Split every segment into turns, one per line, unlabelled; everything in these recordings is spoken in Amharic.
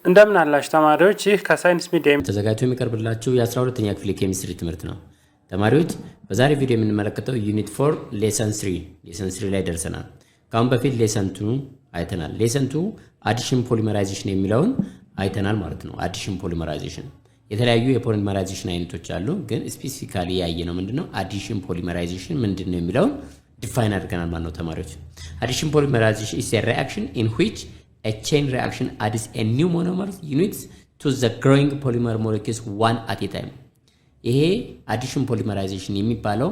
እንደምን አላችሁ ተማሪዎች? ይህ ከሳይንስ ሚዲያ
ተዘጋጅቶ የሚቀርብላችሁ የ12ኛ ክፍል ኬሚስትሪ ትምህርት ነው። ተማሪዎች በዛሬ ቪዲዮ የምንመለከተው ዩኒት 4 ሌሰን 3 ላይ ደርሰናል። ካሁን በፊት ሌሰን 2 አይተናል። ሌሰን 2 አዲሽን ፖሊመራይዜሽን የሚለውን አይተናል ማለት ነው። አዲሽን ፖሊመራይዜሽን የተለያዩ የፖሊመራይዜሽን አይነቶች አሉ፣ ግን ስፔሲፊካሊ ያየነው ምንድነው አዲሽን ፖሊመራይዜሽን ምንድነው የሚለውን ዲፋይን አድርገናል ማለት ነው ተማሪዎች። አዲሽን ፖሊመራይዜሽን is a reaction in which a chain reaction adds a new monomer units to the growing polymer molecules one at a time. ይሄ አዲሽን ፖሊመራይዜሽን የሚባለው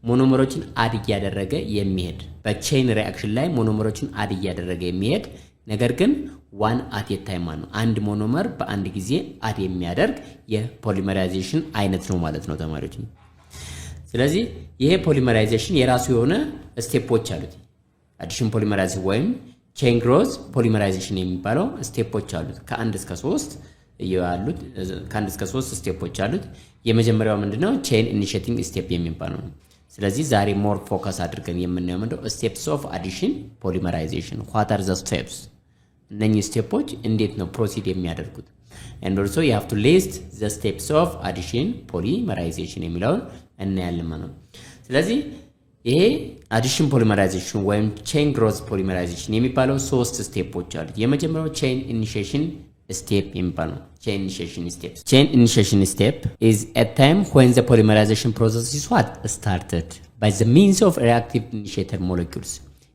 ሞኖመሮችን አድ እያደረገ የሚሄድ በቼን ሪአክሽን ላይ ሞኖመሮችን አድ እያደረገ የሚሄድ ነገር ግን ዋን አት ኤ ታይም ነው። አንድ ሞኖመር በአንድ ጊዜ አድ የሚያደርግ የፖሊመራይዜሽን አይነት ነው ማለት ነው ተማሪዎች። ስለዚህ ይሄ ፖሊመራይዜሽን የራሱ የሆነ ስቴፖች አሉት። አዲሽን ፖሊመራይዜሽን ወይም ቼን ግሮዝ ፖሊመራይዜሽን የሚባለው ስቴፖች አሉት። ከአንድ እስከ 3 ስቴፖች አሉት። የመጀመሪያው ምንድነው ቼን ኢኒሺየቲንግ ስቴፕ የሚባለው ነው። ስለዚህ ዛሬ ሞር ፎከስ አድርገን የምናየው ምንድነው ስቴፕስ ኦፍ አዲሽን ፖሊመራይዜሽን what are the steps እነኚህ ስቴፖች እንዴት ነው ፕሮሲድ የሚያደርጉት and also you have to list the steps of addition polymerization የሚለውን እናያለን ማለት ነው። ስለዚህ ይሄ አዲሽን ፖሊመራይዜሽን ወይም ቼን ግሮዝ ፖሊመራይዜሽን የሚባለው 3 ስቴፖች አሉት። የመጀመሪያው ቼን ኢኒሺዬሽን step የሚባለው chain initiation step is a time when the polymerization process is what started by the means of reactive initiator molecules.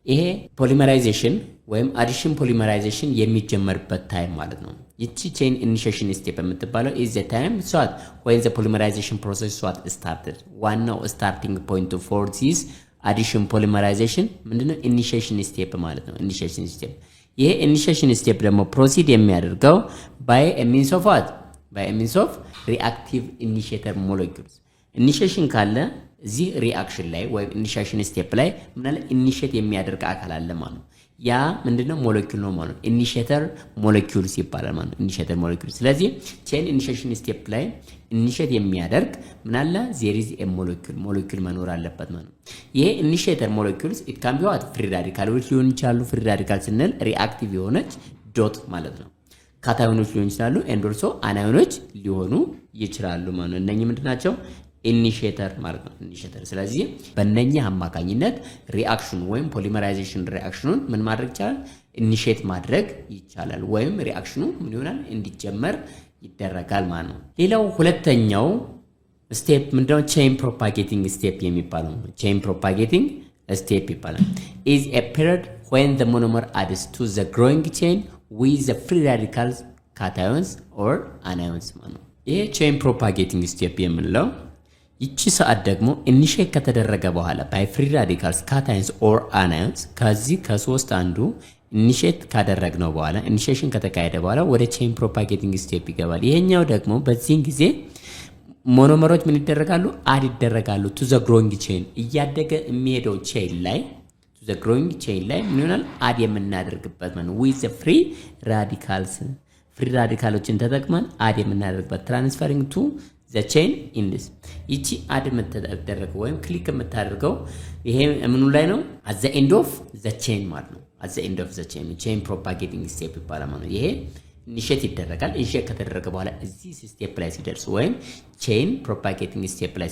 ይሄ ፖሊመራይዜሽን ወይም አዲሽን ፖሊመራይዜሽን የሚጀመርበት ታይም ማለት ነው። ይቺ chain initiation step የምትባለው is the time what when the polymerization process what started. ዋናው starting point for this addition polymerization ምንድነው initiation step ማለት ነው። initiation step ይሄ ኢኒሺዬሽን ስቴፕ ደግሞ ፕሮሲድ የሚያደርገው by a means of what by a means of reactive initiator molecules. ኢኒሺዬሽን ካለ እዚህ ሪአክሽን ላይ ወይም ኢኒሺዬሽን ስቴፕ ላይ ምናለ ኢኒሺዬት የሚያደርግ አካል አለ ማለት ነው። ያ ምንድነው ሞለኪውል ነው ማለት ነው። ኢኒሺዬተር ሞለኪውልስ ይባላል ማለት ነው። ኢኒሺዬተር ሞለኪውል። ስለዚህ ቼን ኢኒሺዬሽን ስቴፕ ላይ ኢኒሺዬት የሚያደርግ ምናለ there is a molecule መኖር አለበት ማለት ነው። ይሄ ኢኒሺዬተር ሞለኪውልስ it can be what free radicals ሊሆን ይችላሉ። ፍሪ ራዲካል ስንል ሪአክቲቭ የሆነች ዶት ማለት ነው። ካታዮኖች ሊሆን ይችላሉ and also አናዮኖች ሊሆኑ ይችላሉ ማለት ነው። እነኚህ ምንድናቸው ኢኒሺዬተር ማለት ነው። ኢኒሺዬተር። ስለዚህ በእነኛ አማካኝነት ሪአክሽን ወይም ፖሊመራይዜሽን ሪአክሽኑን ምን ማድረግ ይቻላል ኢኒሺዬት ማድረግ ይቻላል ወይም ሪአክሽኑ ምን ይሆናል እንዲጀመር ይደረጋል ማለት ነው። ሌላው ሁለተኛው ስቴፕ ምንድነው ቼን ፕሮፓጌቲንግ ስቴፕ የሚባለው ቼን ፕሮፓጌቲንግ ስቴፕ ይባላል is a period when the monomer adds to the growing chain with the free radicals cations or anions ማለት ነው። ይሄ ቼን ፕሮፓጌቲንግ ስቴፕ የምንለው ይቺ ሰዓት ደግሞ ኢኒሺዬት ከተደረገ በኋላ by free radicals cations or anions ከዚህ ከሶስት አንዱ ኢኒሺዬት ካደረግነው በኋላ ኢኒሺዬሽን ከተካሄደ በኋላ ወደ ቼን ፕሮፓጌቲንግ ስቴፕ ይገባል። ይሄኛው ደግሞ በዚህን ጊዜ ሞኖመሮች ምን ይደረጋሉ አድ ይደረጋሉ to the growing chain እያደገ የሚሄደው ቼን ላይ to the growing chain ላይ ምን ይሆናል አድ የምናደርግበት ማለት with the free radicals ፍሪ ራዲካሎችን ተጠቅመን አድ የምናደርግበት ትራንስፈሪንግ ቱ the chain in this ይቺ አድ የምትደረገው ወይም ክሊክ የምታደርገው ይሄ ምኑ ላይ ነው at the end of the chain ማለት ነው። at the end of the chain propagating step ይባላል ማለት ነው። ይሄ ኢኒሺዬት ይደረጋል። ኢኒሺዬት ከተደረገ በኋላ እዚህ ስቴፕ ላይ ሲደርስ ወይም ቼን ፕሮፓጌቲንግ ስቴፕ ላይ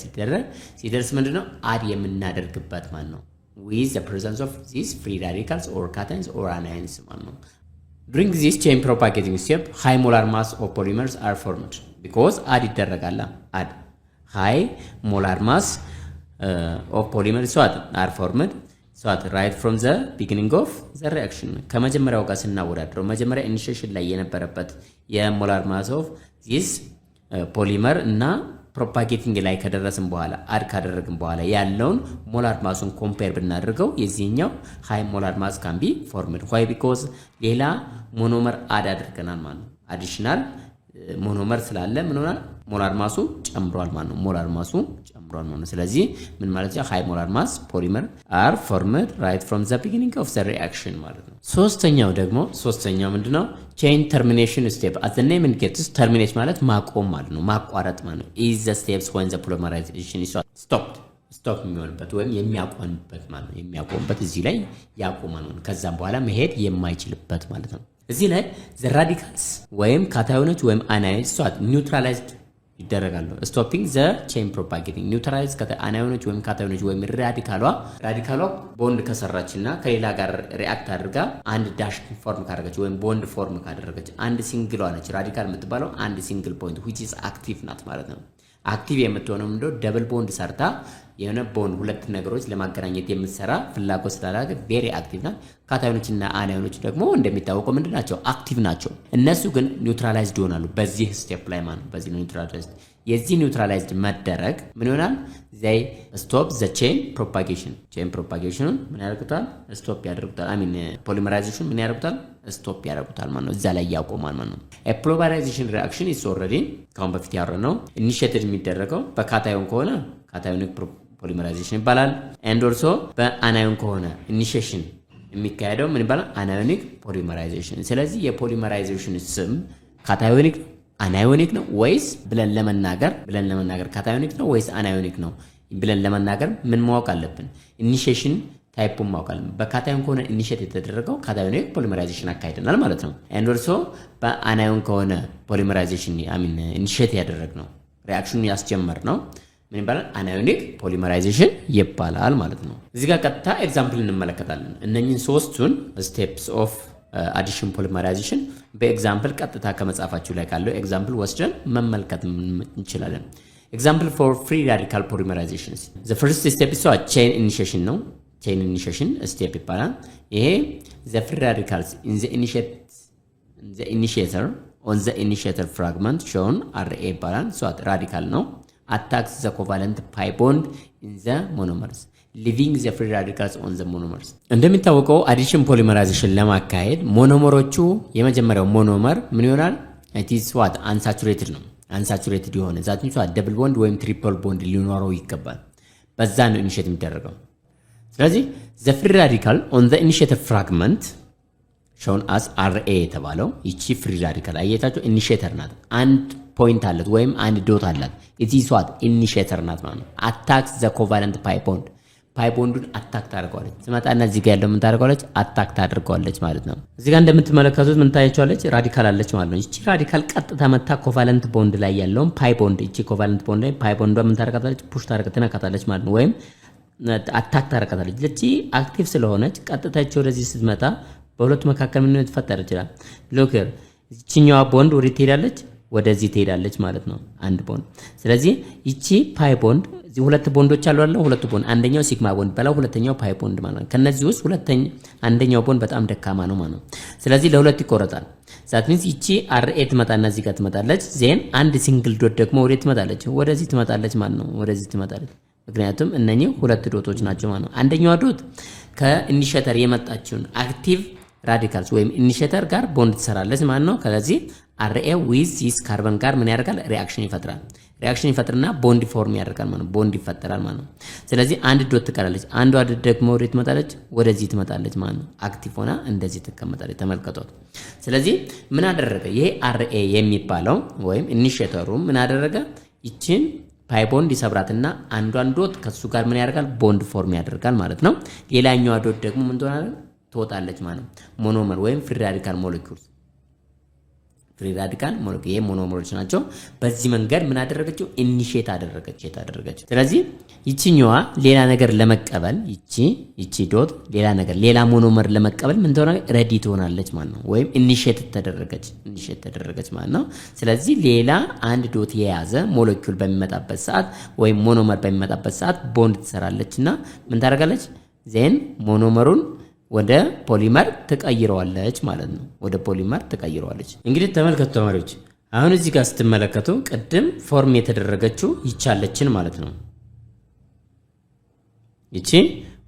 ሲደርስ ምንድነው አድ የምናደርግበት ማለት ነው with the presence of these free radicals or cations or anions ማለት ነው። During this chain propagating step, high molar mass of polymers are formed because add ይደረጋል add high molar mass of polymers are formed right from the beginning of the reaction. ከመጀመሪያው ጋር ስናወዳድረው መጀመሪያ ኢኒሺዬሽን ላይ የነበረበት የሞላር ማስ ኦፍ this polymer እና ፕሮፓጌቲንግ ላይ ከደረስን በኋላ አድ ካደረግን በኋላ ያለውን ሞላር ማሱን ኮምፔር ብናደርገው የዚህኛው ሃይ ሞላር ማስ ካን ቢ ፎርምድ why because ሌላ ሞኖመር አድ አድርገናል ማለት ነው። አዲሽናል ሞኖመር ስላለ ምን ሆናል ሞላር ማሱ ጨምሯል ማለት ነው። ሞላር ማሱ ጨምሯል ማለት ነው። ስለዚህ ምን ማለት ነው ሃይ ሞላር ማስ ፖሊመር አር ፎርምድ right from the beginning of the reaction ማለት ነው። ሶስተኛው ምንድነው ቼን ተርሚኔሽን ስቴፕ at the name indicates terminate ማለት ማቆም ማለት ነው። ማቋረጥ ማለት ነው is the steps when the polymerization is stopped ስቶፕ የሚሆንበት ወይም የሚያቆምበት ማለት ነው። የሚያቆምበት እዚህ ላይ ያቆማል ነው። ከዛም በኋላ መሄድ የማይችልበት ማለት ነው። እዚህ ላይ ዘ ራዲካልስ ወይም ካታዮኖች ወይም አናዮኖች ኒውትራላይዝድ ይደረጋሉ። ስቶፒንግ ዘ ቼን ፕሮፓጌቲንግ ኒውትራላይዝ አናዮኖች ወይም ካታዮኖች ወይም ራዲካሏ ቦንድ ከሰራችና ከሌላ ጋር ሪአክት አድርጋ አንድ ዳሽ ፎርም ካደረገች ወይም ቦንድ ፎርም ካደረገች አንድ ሲንግሏ ነች ራዲካል የምትባለው አንድ ሲንግል ፖይንት which is active ናት ማለት ነው። አክቲቭ የምትሆነው ምንድነው? ደብል ቦንድ ሰርታ የሆነ ቦንድ ሁለት ነገሮች ለማገናኘት የምትሰራ ፍላጎት ስላላገ ቬሪ አክቲቭ ናት። ካታዮኖችና አናዮኖች ደግሞ እንደሚታወቀው ምንድናቸው? አክቲቭ ናቸው። እነሱ ግን ኒውትራላይዝድ ይሆናሉ በዚህ ስቴፕ ላይ ማለት ነው። በዚህ ኒውትራላይዝድ የዚህ ኒውትራላይዝድ መደረግ ምን ይሆናል? ዘይ ስቶፕ ዘ ቼን ፕሮፓጌሽኑን ምን ያደርጉታል? ስቶፕ ያደርጉታል። አይ ሚን ፖሊመራይዜሽን ምን ያደርጉታል? ስቶፕ ያደርጉታል ማለት ነው። እዛ ላይ ያቆማል ማለት ነው። ፖሊመራይዜሽን ሪአክሽን ኢዝ ኦልሬዲ ካሁን በፊት ያወራነው ኢኒሺየትድ የሚደረገው በካታዮን ከሆነ ካታዮኒክ ፖሊመራይዜሽን ይባላል። ኤንድ ኦልሶ በአናዮን ከሆነ ኢኒሺዬሽን የሚካሄደው ምን ይባላል? አናዮኒክ ፖሊመራይዜሽን። ስለዚህ የፖሊመራይዜሽን ስም ካታዮኒክ አናዮኒክ ነው ወይስ ብለን ለመናገር ካታዮኒክ ነው ወይስ አናዮኒክ ነው ብለን ለመናገር ምን ማወቅ አለብን? ኢኒሺዬሽን ታይፑን ማወቅ አለብን። በካታዮን ከሆነ ኢኒሺዬት የተደረገው ካታዮኒክ ፖሊመራይዜሽን አካሂደናል ማለት ነው። ኤንድ ኦልሶ በአናዮን ከሆነ ፖሊመራይዜሽን ኢኒሺዬት ያደረግነው ሪአክሽኑ ያስጀመር ነው ምን ይባላል? አናዮኒክ ፖሊመራይዜሽን ይባላል ማለት ነው። እዚህ ጋር ቀጥታ ኤግዛምፕል እንመለከታለን። እነኚህን ሶስቱን ስቴፕስ ኦፍ አዲሽን ፖሊመራይዜሽን በኤግዛምፕል ቀጥታ ከመጻፋችሁ ላይ ካለው ኤግዛምፕል ወስደን መመልከት እንችላለን። ኤግዛምፕል ፎር ፍሪ ራዲካል ፖሊመራይዜሽንስ ዘ ፈርስት ስቴፕ ኢዝ ቼን ኢኒሺዬሽን ነው። ቼን ኢኒሺዬሽን ስቴፕ ይባላል። ይሄ ዘ ፍሪ ራዲካልስ ኢን ዘ ኢኒሺዬተር ኦን ዘ ኢኒሺዬተር ፍራግመንት ሾን አርኤ ይባላል። ሶት ራዲካል ነው። attacks the covalent pi bond in the monomers leaving the free radicals on the monomers እንደሚታወቀው አዲሽን ፖሊመራይዜሽን ለማካሄድ ሞኖመሮቹ የመጀመሪያው ሞኖመር ምን ይሆናል? it is what unsaturated ነው። unsaturated የሆነ ዛትም ደብል ቦንድ ወይም ትሪፕል ቦንድ ሊኖረው ይገባል። በዛ ነው ኢኒሺዬት የሚደረገው። ስለዚህ the free radical on the initiator fragment shown as RA የተባለው ይቺ ፍሪ ራዲካል አየታችሁ ኢኒሺዬተር ናት። አንድ ፖይንት አለት ወይም አንድ ዶት አላት። it is what ኢኒሺዬተር ናት ማለት ነው። attacks the covalent pi bond ፓይ ቦንዱን አታክ ታደርገዋለች። ስመጣና እዚህ ጋር ያለው ምን ታደርገዋለች? አታክ ታደርገዋለች ማለት ነው። እዚህ ጋር እንደምትመለከቱት ምን ታያቸዋለች? ራዲካል አለች ማለት ነው። እቺ ራዲካል ቀጥታ መታ ኮቫለንት ቦንድ ላይ ያለውን ፓይ ቦንድ እቺ ኮቫለንት ቦንድ ላይ ፓይ ቦንዷ ምን ታደርጋታለች? ፑሽ ታደርጋታለች ማለት ነው። ወይም አታክ ታደርጋታለች። ለቺ አክቲቭ ስለሆነች ቀጥታ እቺ ወደዚህ ስትመጣ በሁለቱ መካከል ምን ሊፈጠር ይችላል? ሎክ እቺኛዋ ቦንድ ወደ ትሄዳለች፣ ወደዚህ ትሄዳለች ማለት ነው። አንድ ቦንድ። ስለዚህ እቺ ፓይ ቦንድ እዚህ ሁለት ቦንዶች አሉ አይደል? ሁለቱ ቦንድ አንደኛው ሲግማ ቦንድ በላው፣ ሁለተኛው ፓይ ቦንድ ማለት ነው። ከነዚህ ውስጥ አንደኛው ቦንድ በጣም ደካማ ነው ማለት ነው። ስለዚህ ለሁለት ይቆረጣል። ዛት ሚንስ እቺ አርኤ ትመጣና እዚህ ጋር ትመጣለች። ዜን አንድ ሲንግል ዶት ደግሞ ወዴት ትመጣለች? ወደዚህ ትመጣለች ማለት ነው። ወደዚህ ትመጣለች። ምክንያቱም እነኚህ ሁለት ዶቶች ናቸው ማለት ነው። አንደኛው ዶት ከኢኒሺዬተር የመጣችውን አክቲቭ ራዲካልስ ወይም ኢኒሺዬተር ጋር ቦንድ ትሰራለች ማለት ነው። ስለዚህ አርኤ ዊዝ ዚስ ካርበን ጋር ምን ያደርጋል? ሪአክሽን ይፈጥራል። ሪአክሽን ይፈጥርና ቦንድ ፎርም ያደርጋል ማለት ነው። ቦንድ ይፈጠራል ማለት ነው። ስለዚህ አንድ ዶት ትቀራለች። አንዷ ዶት ደግሞ ወዴት ትመጣለች? ወደዚህ ትመጣለች ማለት ነው። አክቲቭ ሆና እንደዚህ ትቀመጣለች። ተመልከቷት። ስለዚህ ምን አደረገ? ይሄ አርኤ የሚባለው ወይም ኢኒሺዬተሩ ምን አደረገ? ይችን ፓይ ቦንድ ይሰብራትና አንዷን ዶት ከሱ ጋር ምን ያደርጋል? ቦንድ ፎርም ያደርጋል ማለት ነው። ሌላኛዋ ዶት ደግሞ ምን ትወጣለች ማለት ነው። ሞኖመር ወይም ፍሪ ራዲካል ሞለኪውልስ ፍሪ ራዲካል ሞለኪውል ይሄ ሞኖመሮች ናቸው። በዚህ መንገድ ምን አደረገችው? ኢኒሺዬት አደረገች። ስለዚህ ይቺኛዋ ሌላ ነገር ለመቀበል ይቺ ዶት ሌላ ሞኖመር ለመቀበል ምን ትሆናለች? ሬዲ ትሆናለች ማለት ነው። ወይም ኢኒሺዬት ተደረገች ማለት ነው። ስለዚህ ሌላ አንድ ዶት የያዘ ሞለኪውል በሚመጣበት ሰዓት ወይም ሞኖመር በሚመጣበት ሰዓት ቦንድ ትሰራለችና ምን ታደርጋለች? ዜን ሞኖመሩን ወደ ፖሊመር ትቀይረዋለች ማለት ነው። ወደ ፖሊመር ትቀይረዋለች። እንግዲህ ተመልከቱ ተማሪዎች፣ አሁን እዚህ ጋር ስትመለከቱ ቅድም ፎርም የተደረገችው ይቻለችን ማለት ነው። ይቺ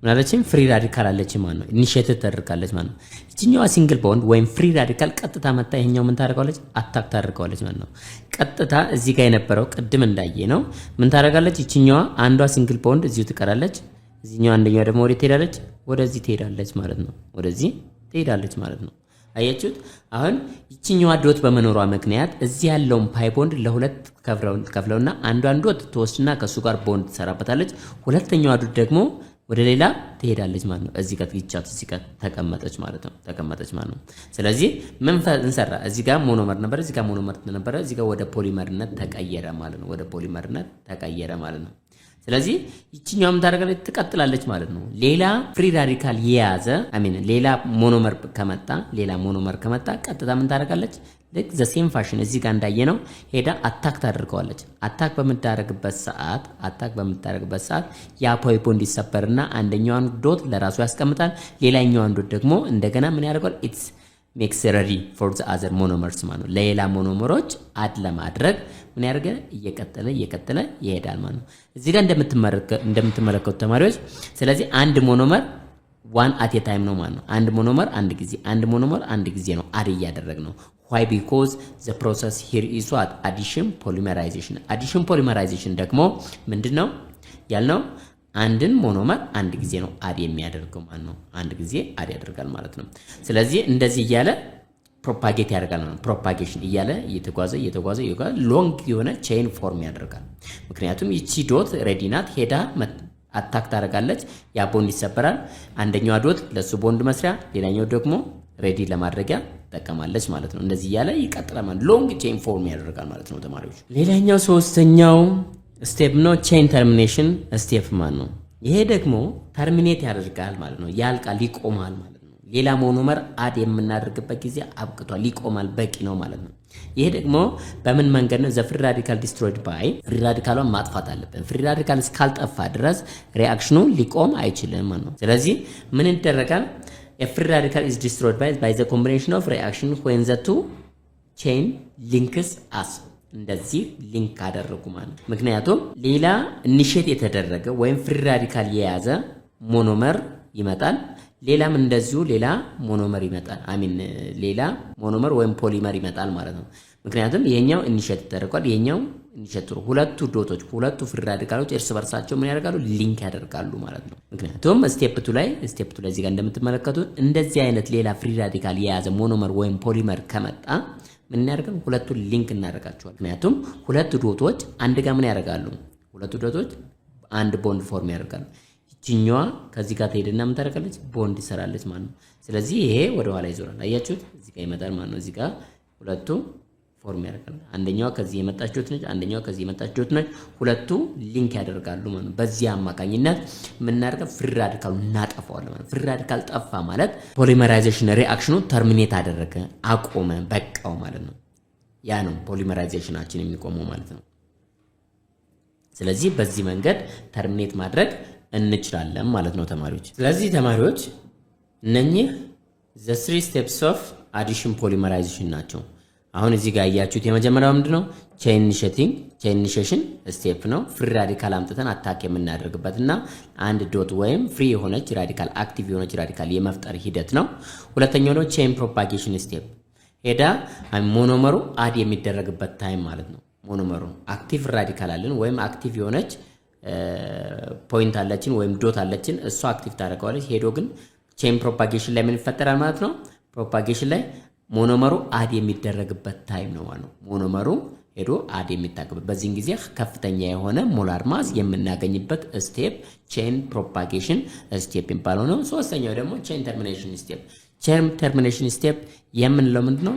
ምናለችን? ፍሪ ራዲካል አለች ማለት ነው። ኢኒሺዬት ተደርጋለች ማለት ነው። ይቺኛዋ ሲንግል ቦንድ ወይም ፍሪ ራዲካል ቀጥታ መጣ ይሄኛው ምን ታደርጋለች? አታክ ታደርጋለች ማለት ነው። ቀጥታ እዚህ ጋር የነበረው ቅድም እንዳየ ነው ምን ታደርጋለች? ይቺኛዋ አንዷ ሲንግል ቦንድ እዚሁ ትቀራለች። እዚህኛው አንደኛው ደግሞ ወዴት ትሄዳለች? ወደዚህ ትሄዳለች ማለት ነው። ወደዚህ ትሄዳለች ማለት ነው። አያችሁት? አሁን ይቺኛዋ ዶት በመኖሯ ምክንያት እዚህ ያለውን ፓይ ቦንድ ለሁለት ከፍለውና አንዷን ዶት ትወስድና ከሱ ጋር ቦንድ ትሰራበታለች። ሁለተኛዋ ዶት ደግሞ ወደ ሌላ ትሄዳለች ማለት ነው። እዚህ ጋር ይቻት እዚህ ጋር ተቀመጠች ማለት ነው። ስለዚህ ምን እንሰራ? እዚህ ጋር ሞኖመር ነበር፣ እዚህ ጋር ሞኖመር ነበር፣ እዚህ ጋር ወደ ፖሊመርነት ተቀየረ ማለት ነው። ስለዚህ ይችኛው ምን ታደርጋለች? ትቀጥላለች ማለት ነው። ሌላ ፍሪ ራዲካል የያዘ ሌላ ሞኖመር ከመጣ ቀጥታ ምን ታደርጋለች? ልክ ዘ ሴም ፋሽን እዚህ ጋር እንዳየነው ሄዳ አታክ ታደርገዋለች። አታክ በምታደርግበት ሰዓት ያ ቦንድ ይሰበርና አንደኛውን ዶት ለራሱ ያስቀምጣል። ሌላኛውን ዶት ደግሞ እንደገና ምን ያደርጋል? ኢትስ ሜክስ ሬዲ ፎር ዘ አዘር ሞኖመርስ ማለት ነው። ሌላ ሞኖመሮች አድ ለማድረግ ምን ያደርጋል? እየቀጠለ ይሄዳል ማለት ነው። እዚህ ጋር እንደምትመለከቱት ተማሪዎች፣ ስለዚህ አንድ ሞኖመር ዋን አት ኤ ታይም ነው ማለት ነው። አንድ ሞኖመር አንድ ጊዜ ነው አድ እያደረግ ነው። why because the process here is what addition polymerization ደግሞ ምንድነው ያልነው? አንድን ሞኖመር አንድ ጊዜ ነው አድ የሚያደርገው ማለት ነው። አንድ ጊዜ አድ ያደርጋል ማለት ነው። ስለዚህ እንደዚህ እያለ ፕሮፓጌት ያደርጋል ማለት ነው። ፕሮፓጌሽን እያለ እየተጓዘ ሎንግ የሆነ ቼን ፎርም ያደርጋል። ምክንያቱም ይቺ ዶት ሬዲ ናት፣ ሄዳ አታክ ታደርጋለች። ያ ቦንድ ይሰበራል። አንደኛዋ ዶት ለሱ ቦንድ መስሪያ፣ ሌላኛው ደግሞ ሬዲ ለማድረጊያ ተጠቀማለች ማለት ነው። እንደዚህ እያለ ይቀጥላል ማለት ሎንግ ቼን ፎርም ያደርጋል ማለት ነው ተማሪዎች። ሌላኛው ሶስተኛው ስቴፕ ነው ቼን ተርሚኔሽን ስቴፕ ማለት ነው። ይሄ ደግሞ ተርሚኔት ያደርጋል ማለት ነው። ያልቃል፣ ይቆማል ማለት ነው። ሌላ ሞኖመር አድ የምናደርግበት ጊዜ አብቅቷል፣ ይቆማል፣ በቂ ነው ማለት ነው። ይሄ ደግሞ በምን መንገድ ነው? ዘ ፍሪ ራዲካል ዲስትሮይድ ባይ ፍሪ ራዲካሏን ማጥፋት አለብን። ፍሪ ራዲካል እስካልጠፋ ድረስ ሪአክሽኑ ሊቆም አይችልም ማለት ነው። ስለዚህ ምን ይደረጋል? A free radical is destroyed by the combination of reaction when the two chain links us እንደዚህ ሊንክ አደረጉ ማለት ነው። ምክንያቱም ሌላ ኢኒሼት የተደረገ ወይም ፍሪ ራዲካል የያዘ ሞኖመር ይመጣል፣ ሌላም እንደዚሁ ሌላ ሞኖመር ይመጣል። ሌላ ሞኖመር ወይም ፖሊመር ይመጣል ማለት ነው። ምክንያቱም ይሄኛው ኢኒሼት ተደርጓል፣ ይሄኛው ኢኒሼት ሁለቱ ዶቶች ሁለቱ ፍሪ ራዲካሎች እርስ በርሳቸው ምን ያደርጋሉ? ሊንክ ያደርጋሉ ማለት ነው። ምክንያቱም ስቴፕ 2 ላይ እዚህ ጋር እንደምትመለከቱት እንደዚህ አይነት ሌላ ፍሪ ራዲካል የያዘ ሞኖመር ወይም ፖሊመር ከመጣ ምን ያደርጋሉ? ሁለቱን ሊንክ እናደርጋቸዋል። ምክንያቱም ሁለቱ ዶቶች አንድ ጋር ምን ያደርጋሉ? ሁለቱ ዶቶች አንድ ቦንድ ፎርም ያደርጋሉ። ይችኛዋ ከዚህ ጋር ትሄድና ምን ታደርጋለች? ቦንድ ይሰራለች ማለት ነው። ስለዚህ ይሄ ወደ ኋላ ይዞራል። አያችሁት? እዚህ ጋር ይመጣል ማለት ነው። እዚህ ጋር ሁለቱ ፎርም ያደርጋሉ። አንደኛዋ ከዚህ የመጣች ዶት ነች፣ አንደኛዋ ከዚህ የመጣች ዶት ነች። ሁለቱ ሊንክ ያደርጋሉ ማለት ነው። በዚህ አማካኝነት የምናደርገው ፍሪ ራዲካሉ እናጠፋዋለን ማለት ነው። ፍሪ ራዲካል ጠፋ ማለት ፖሊመራይዜሽን ሪአክሽኑ ተርሚኔት አደረገ፣ አቆመ፣ በቃው ማለት ነው። ያ ነው ፖሊመራይዜሽናችን የሚቆመው ማለት ነው። ስለዚህ በዚህ መንገድ ተርሚኔት ማድረግ እንችላለን ማለት ነው ተማሪዎች። ስለዚህ ተማሪዎች እነኚህ the 3 steps of addition polymerization ናቸው። አሁን እዚህ ጋር ያያችሁት የመጀመሪያው ምንድነው? ቼን ኢኒሺዬሽን ስቴፕ ነው። ፍሪ ራዲካል አምጥተን አታክ የምናደርግበትና አንድ ዶት ወይም ፍሪ የሆነች ራዲካል አክቲቭ የሆነች ራዲካል የመፍጠር ሂደት ነው። ሁለተኛው ነው ቼን ፕሮፓጌሽን ስቴፕ፣ ሄዳ ሞኖመሩ አድ የሚደረግበት ታይም ማለት ነው። ሞኖመሩ አክቲቭ ራዲካል አለን ወይም አክቲቭ የሆነች ፖይንት አለችን ወይም ዶት አለችን፣ እሷ አክቲቭ ታደርገዋለች። ሄዶ ግን ቼን ፕሮፓጌሽን ላይ ምን ይፈጠራል ማለት ነው? ፕሮፓጌሽን ላይ ሞኖመሩ አድ የሚደረግበት ታይም ነው ማለት ነው። ሞኖመሩ ሄዶ አድ የሚታገበት በዚህን ጊዜ ከፍተኛ የሆነ ሞላር ማስ የምናገኝበት ስቴፕ ቼን ፕሮፓጌሽን ስቴፕ የሚባለው ነው። ሶስተኛው ደግሞ ቼን ተርሚኔሽን ስቴፕ። ቼን ተርሚኔሽን ስቴፕ የምንለው ምንድነው?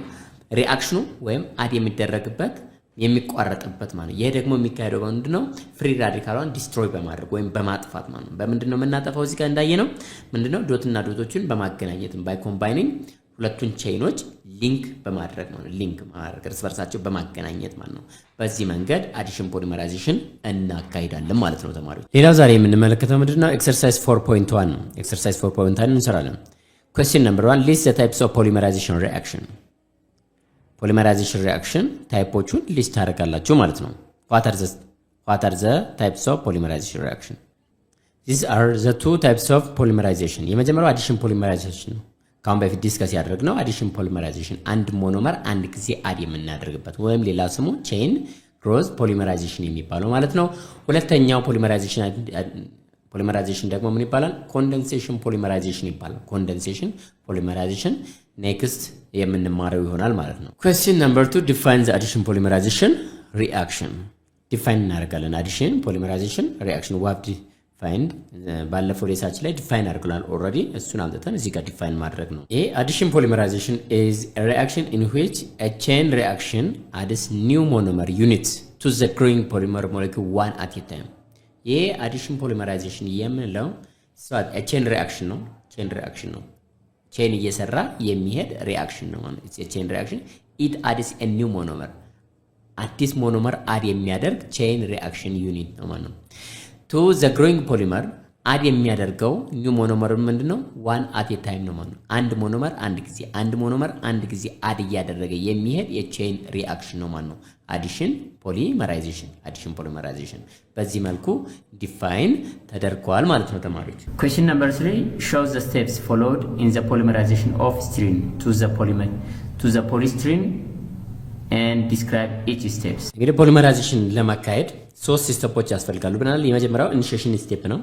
ሪአክሽኑ ወይም አድ የሚደረግበት የሚቋረጥበት ማለት ነው። ይሄ ደግሞ የሚካሄደው ምንድነው? ፍሪ ራዲካሏን ዲስትሮይ በማድረግ ወይም በማጥፋት ማለት ነው። በምንድነው የምናጠፋው? እዚህ ጋር እንዳየነው ምንድነው? ዶትና ዶቶችን በማገናኘት ባይ ኮምባይኒንግ ሁለቱን ቼይኖች ሊንክ በማድረግ ነው። ሊንክ ማድረግ እርስ በርሳቸው በማገናኘት ማለት ነው። በዚህ መንገድ አዲሽን ፖሊመራይዜሽን እናካሂዳለን ማለት ነው ተማሪዎች። ሌላው ዛሬ የምንመለከተው ምንድነው? ኤክሰርሳይዝ 4.1 ነው። ኤክሰርሳይዝ 4.1 እንሰራለን። ኩዌስችን ነምበር 1 ሊስት ዘ ታይፕስ ኦፍ ፖሊመራይዜሽን ሪአክሽን። ፖሊመራይዜሽን ሪአክሽን ታይፖቹን ሊስት ታደርጋላችሁ ማለት ነው። what are the types of polymerization reaction? These are the two types of polymerization. የመጀመሪያው አዲሽን ፖሊመራይዜሽን ነው። ካሁን በፊት ዲስከስ ያደረግነው አዲሽን ፖሊመራይዜሽን አንድ ሞኖመር አንድ ጊዜ አድ የምናደርግበት ወይም ሌላ ስሙ ቼን ግሮዝ ፖሊመራይዜሽን የሚባለው ማለት ነው። ሁለተኛው ፖሊመራይዜሽን ደግሞ ምን ይባላል? ኮንደንሴሽን ፖሊመራይዜሽን ይባላል። ኮንደንሴሽን ፖሊመራይዜሽን ኔክስት የምንማረው ይሆናል ማለት ነው። ኩዌስችን ነምበር 2 ዲፋይን ዘ አዲሽን ፖሊመራይዜሽን ሪአክሽን። ዲፋይን እናደርጋለን አዲሽን ፖሊመራይዜሽን ሪአክሽን። we have ዲፋይንድ ባለፈው ሌሳችን ላይ ዲፋይን አድርገናል ኦልሬዲ። እሱን አምጥተን እዚህ ጋር ዲፋይን ማድረግ ነው። ይሄ አዲሽን ፖሊመራይዜሽን is a reaction in which a chain reaction adds new monomer units to the growing polymer molecule one at a time። ይሄ አዲሽን ፖሊመራይዜሽን የምንለው ቼን ሪአክሽን ነው። ቼን ሪአክሽን ነው። ቼን እየሰራ የሚሄድ ሪአክሽን ነው ማለት ነው። ቼን ሪአክሽን it adds a new monomer አዲስ ሞኖመር አድ የሚያደርግ ቼን ሪአክሽን ዩኒት ነው ማለት ነው። ቱ ዘ ግሮዊንግ ፖሊመር አድ የሚያደርገው ኒው ሞኖመር ምንድነው? ዋን አት ኤ ታይም ነው ማለት ነው። አንድ ሞኖመር አንድ ጊዜ አድ እያደረገ የሚሄድ የቼን ሪአክሽን ነው ማለት ነው። አዲሽን ፖሊመራይዜሽን በዚህ መልኩ ዲፋይን ተደርጓል ማለት ነው ተማሪዎች።
Question number 3 shows the steps followed in the polymerization of styrene to the polystyrene and describe each steps።
እንግዲህ ፖሊመራይዜሽን ለማካሄድ 3 ስቴፖች ያስፈልጋሉ ብለናል። የመጀመሪያው ኢኒሺዬሽን ስቴፕ ነው።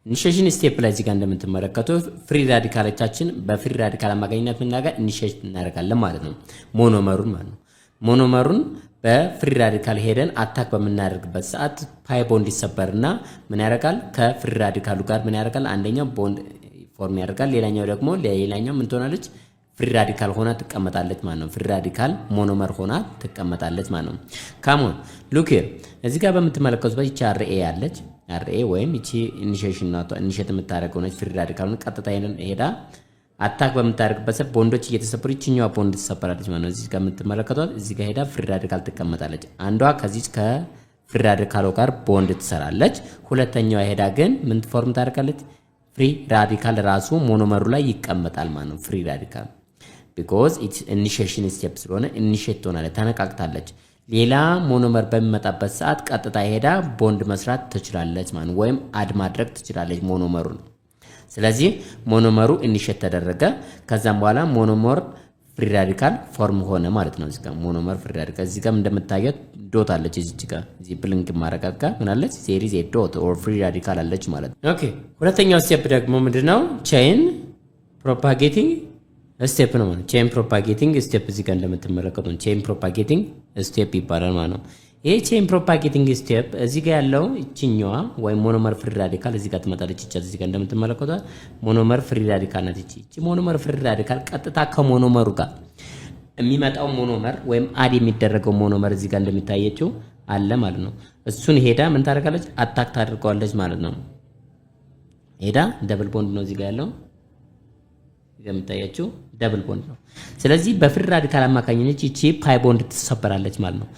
ኢኒሺዬሽን ስቴፕ ላይ እዚህ ጋር እንደምትመለከቱት ፍሪ ራዲካሎቻችን በፍሪ ራዲካል አማካኝነት ምናገር ኢኒሺዬት እናደርጋለን ማለት ነው። ሞኖመሩን ማለት ነው። ሞኖመሩን በፍሪ ራዲካል ሄደን አታክ በምናደርግበት ሰዓት ፓይ ቦንድ ይሰበርና ምን ያደርጋል? ከፍሪ ራዲካሉ ጋር ምን ያደርጋል? አንደኛው ቦንድ ፎርም ያደርጋል፣ ሌላኛው ደግሞ ሌላኛው ምን ትሆናለች? ፍሪ ራዲካል ሆና ትቀመጣለች ማለት ነው። ፍሪ ራዲካል ሞኖመር ሆና ትቀመጣለች ማለት ነው። ካሞን ሉክ ሂር እዚህ ጋር በምትመለከቱበት ይቺ አርኤ ያለች አርኤ ወይም ይቺ ኢኒሺዬሽን ናቷ ኢኒሺዬት የምታደርገው ነች። ፍሪ ራዲካሉን ቀጥታ ሄዳ አታክ በምታደርግበት ሰዓት ቦንዶች እየተሰበሩ ይችኛዋ ቦንድ ትሰበራለች ማለት ነው። እዚህ ጋር የምትመለከቷት እዚህ ጋር ሄዳ ፍሪ ራዲካል ትቀመጣለች። አንዷ ከዚህ ከፍሪ ራዲካሉ ጋር ቦንድ ትሰራለች። ሁለተኛዋ ሄዳ ግን ምን ፎርም ታደርጋለች? ፍሪ ራዲካል ራሱ ሞኖመሩ ላይ ይቀመጣል ማለት ነው። ፍሪ ራዲካል because it's initiation step ስለሆነ ኢኒሺዬት ትሆናለች፣ ተነቃቅታለች። ሌላ ሞኖመር በሚመጣበት ሰዓት ቀጥታ ሄዳ ቦንድ መስራት ትችላለች ማለት ነው፣ ወይም አድ ማድረግ ትችላለች ሞኖመሩን። ስለዚህ ሞኖመሩ ኢኒሺዬት ተደረገ። ከዛም በኋላ ሞኖመር ፍሪ ራዲካል ፎርም ሆነ ማለት ነው። እዚህ ጋር ሞኖመር ፍሪ ራዲካል እዚህ ጋር እንደምታዩት ዶት አለች። እዚህ ጋር እዚህ ብሊንክ ማረጋጋ ምን አለች? ሴሪዝ ኤ ዶት ኦር ፍሪ ራዲካል አለች ማለት ነው። ኦኬ ሁለተኛው ስቴፕ ደግሞ ምንድነው? ቼን ፕሮፓጌቲንግ ስቴፕ ነው ማለት ቼን ፕሮፓጌቲንግ ስቴፕ እዚህ ጋር እንደምትመለከቱት ቼን ፕሮፓጌቲንግ ስቴፕ ይባላል ማለት ነው። ይሄ ቼን ፕሮፓጌቲንግ ስቴፕ እዚህ ጋር ያለው እቺኛዋ ወይ ሞኖመር ፍሪ ራዲካል እዚህ ጋር ትመጣለች። እዚህ ጋር እንደምትመለከቱት ሞኖመር ፍሪ ራዲካል ናት። እቺ ሞኖመር ፍሪ ራዲካል ቀጥታ ከሞኖመሩ ጋር የሚመጣው ሞኖመር ወይም አድ የሚደረገው ሞኖመር እዚህ ጋር እንደሚታየችው አለ ማለት ነው። እሱን ሄዳ ምን ታደርጋለች? አታክ ታደርገዋለች ማለት ነው። ሄዳ ደብል ቦንድ ነው እዚህ ጋር ያለው እንደምታያችሁ ደብል ቦንድ ነው። ስለዚህ በፍሪ ራዲካል አማካኝነት እቺ ፓይ ቦንድ ትሰበራለች ማለት ነው።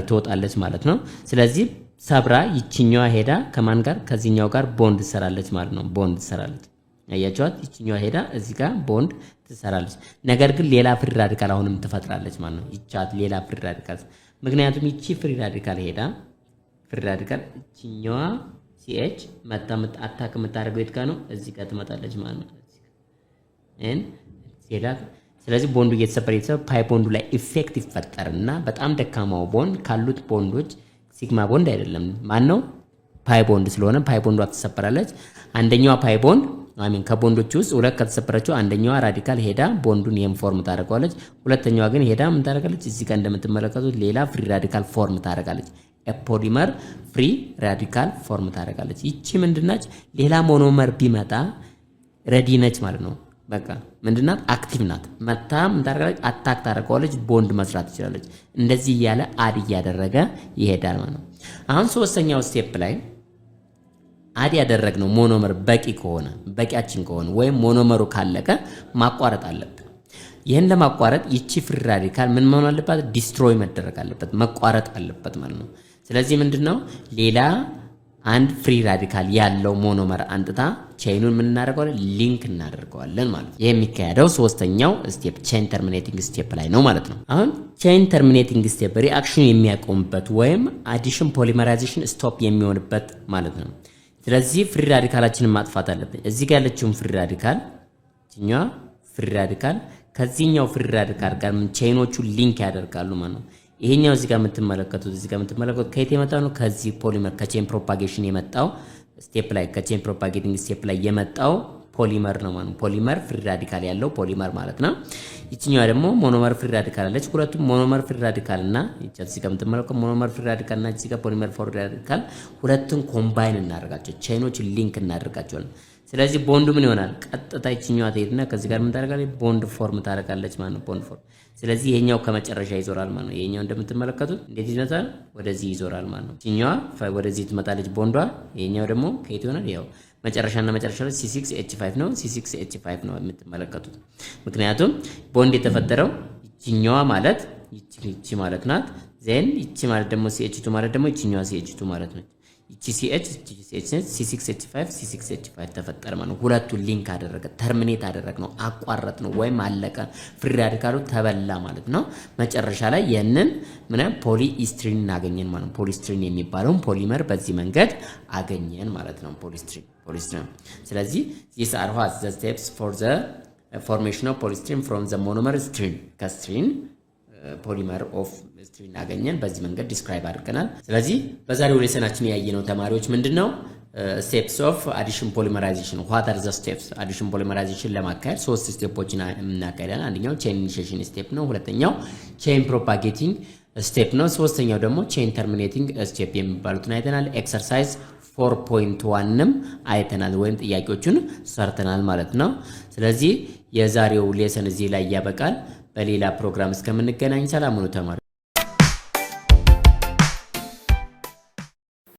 ትወጣለች ማለት ነው። ስለዚህ ሰብራ ይችኛዋ ሄዳ ከማን ጋር? ከዚህኛው ጋር ቦንድ ትሰራለች ማለት ነው። ቦንድ ትሰራለች። አያችኋት? ይችኛዋ ሄዳ እዚህ ጋር ቦንድ ትሰራለች። ነገር ግን ሌላ ፍሪ ራዲካል አሁንም ትፈጥራለች ማለት ነው። ይቻት ሌላ ፍሪ ራዲካል ምክንያቱም ይቺ ፍሪ ራዲካል ሄዳ ፍሪ ራዲካል ይችኛዋ ሲኤች መጣ አታክ የምታደርገው የት ጋር ነው? እዚህ ጋር ትመጣለች ማለት ነው። ስለዚህ ቦንዱ እየተሰበረ ፓይ ቦንዱ ላይ ኢፌክት ይፈጠርና በጣም ደካማው ቦንድ ካሉት ቦንዶች ሲግማ ቦንድ አይደለም ማን ነው? ፓይ ቦንድ ስለሆነ ፓይ ቦንዷ ትሰበራለች። አንደኛዋ ፓይ ቦንድ ከቦንዶች ውስጥ ሁለት ከተሰበረችው አንደኛዋ ራዲካል ሄዳ ቦንዱን ፎርም ታደርጋለች። ሁለተኛዋ ግን ሄዳ ምን ታደርጋለች? እዚህ ጋር እንደምትመለከቱት ሌላ ፍሪ ራዲካል ፎርም ታደርጋለች። ፖሊመር ፍሪ ራዲካል ፎርም ታደርጋለች። ይቺ ምንድናች? ሌላ ሞኖመር ቢመጣ ሬዲ ነች ማለት ነው። በቃ ምንድናት? አክቲቭ ናት። መታ ምን ታደርጋለች? አታክ ታደርጋለች፣ ቦንድ መስራት ትችላለች። እንደዚህ እያለ አድ እያደረገ ይሄዳል ማለት ነው። አሁን ሶስተኛው ስቴፕ ላይ አድ ያደረግነው ሞኖመር በቂያችን ከሆነ ወይም ሞኖመሩ ካለቀ ማቋረጥ አለበት። ይህን ለማቋረጥ ይቺ ፍሪ ራዲካል ምን መሆን አለባት? ዲስትሮይ መደረግ አለበት፣ መቋረጥ አለበት ማለት ነው። ስለዚህ ምንድነው ሌላ አንድ ፍሪ ራዲካል ያለው ሞኖመር አንጥታ ቼይኑን ምን እናደርገዋለን? ሊንክ እናደርገዋለን ማለት ነው። ይሄ የሚካሄደው ሶስተኛው ስቴፕ ቼን ተርሚኔቲንግ ስቴፕ ላይ ነው ማለት ነው። አሁን ቼን ተርሚኔቲንግ ስቴፕ ሪአክሽን የሚያቆምበት ወይም አዲሽን ፖሊመራይዜሽን ስቶፕ የሚሆንበት ማለት ነው። ስለዚህ ፍሪ ራዲካላችንን ማጥፋት አለብን። እዚህ ጋር ያለችውን ፍሪ ራዲካል እኛዋ ፍሪ ራዲካል ከዚህኛው ፍሪ ራዲካል ጋር ምን ቼይኖቹ ሊንክ ያደርጋሉ ማለት ነው። ይሄኛው እዚህ ጋር የምትመለከቱት ከየት የመጣው ነው? ከዚህ ፖሊመር ከቼን ፕሮፓጌሽን የመጣው ስቴፕ ላይ ከቼን ፕሮፓጌቲንግ ስቴፕ ላይ የመጣው ፖሊመር ነው ማለት ነው። ፖሊመር ፍሪ ራዲካል ያለው ፖሊመር ማለት ነው። ይችኛዋ ደግሞ ሞኖመር ፍሪ ራዲካል አለች። ሁለቱም ሞኖመር ፍሪ ራዲካል እና እዚህ ጋር የምትመለከተው ሞኖመር ፍሪ ራዲካል እና እዚህ ጋር ፖሊመር ፍሪ ራዲካል ሁለቱን ኮምባይን እናደርጋቸው፣ ቼኖች ሊንክ እናደርጋቸዋለን። ስለዚህ ቦንዱ ምን ይሆናል? ቀጥታ ይችኛዋ ትሄድና ከዚህ ጋር ምን ታደርጋለች? ቦንድ ፎርም ታደርጋለች ማለት ነው። ቦንድ ፎርም። ስለዚህ ይሄኛው ከመጨረሻ ይዞራል ማለት ነው። ይሄኛው እንደምትመለከቱት እንዴት ይመጣል? ወደዚህ ይዞራል ማለት ነው። ይችኛዋ ወደዚህ ትመጣለች ቦንዷ። ይሄኛው ደግሞ ከየት ይሆናል? ያው መጨረሻና መጨረሻ ላይ C6H5 ነው። C6H5 ነው የምትመለከቱት። ምክንያቱም ቦንድ የተፈጠረው ይችኛዋ ማለት ይቺ ማለት ናት። ዜን ይቺ ማለት ደግሞ CH2 ማለት ደግሞ ይችኛዋ CH2 ማለት ነው። ይቺ CH C6H5 C6H5 ተፈጠረ ማለት ነው። ሁለቱ ሊንክ አደረገ፣ ተርሚኔት አደረግ ነው፣ አቋረጥ ነው ወይም አለቀ። ፍሪ ራዲካሉ ተበላ ማለት ነው። መጨረሻ ላይ የንን ፖሊኢስትሪን እናገኘን ማለት ነው። ፖሊስትሪን የሚባለውን ፖሊመር በዚህ መንገድ አገኘን ማለት ነው። ፖሊስትሪን። ስለዚህ these are what the steps for the formation of polystyrene from the monomer styrene ከስትሪን ፖሊመር ኦፍ ስትሪን አገኘን። በዚህ መንገድ ዲስክራይብ አድርገናል። ስለዚህ በዛሬው ሌሰናችን ያየነው ተማሪዎች ምንድነው? ስቴፕስ ኦፍ አዲሽን ፖሊመራይዜሽን ዋት አር ዘ ስቴፕስ። አዲሽን ፖሊመራይዜሽን ለማካሄድ 3 ስቴፖችን እናካሄዳለን። አንደኛው ቼን ኢኒሺዬሽን ስቴፕ ነው። ሁለተኛው ቼን ፕሮፓጌቲንግ ስቴፕ ነው። ሶስተኛው ደግሞ ቼን ተርሚኔቲንግ ስቴፕ የሚባሉትን አይተናል። ኤክሰርሳይዝ 4.1ንም አይተናል ወይም ጥያቄዎቹን ሰርተናል ማለት ነው። ስለዚህ የዛሬው ሌሰን እዚህ ላይ ያበቃል። በሌላ ፕሮግራም እስከምንገናኝ ሰላም ሁኑ ተማሪዎች።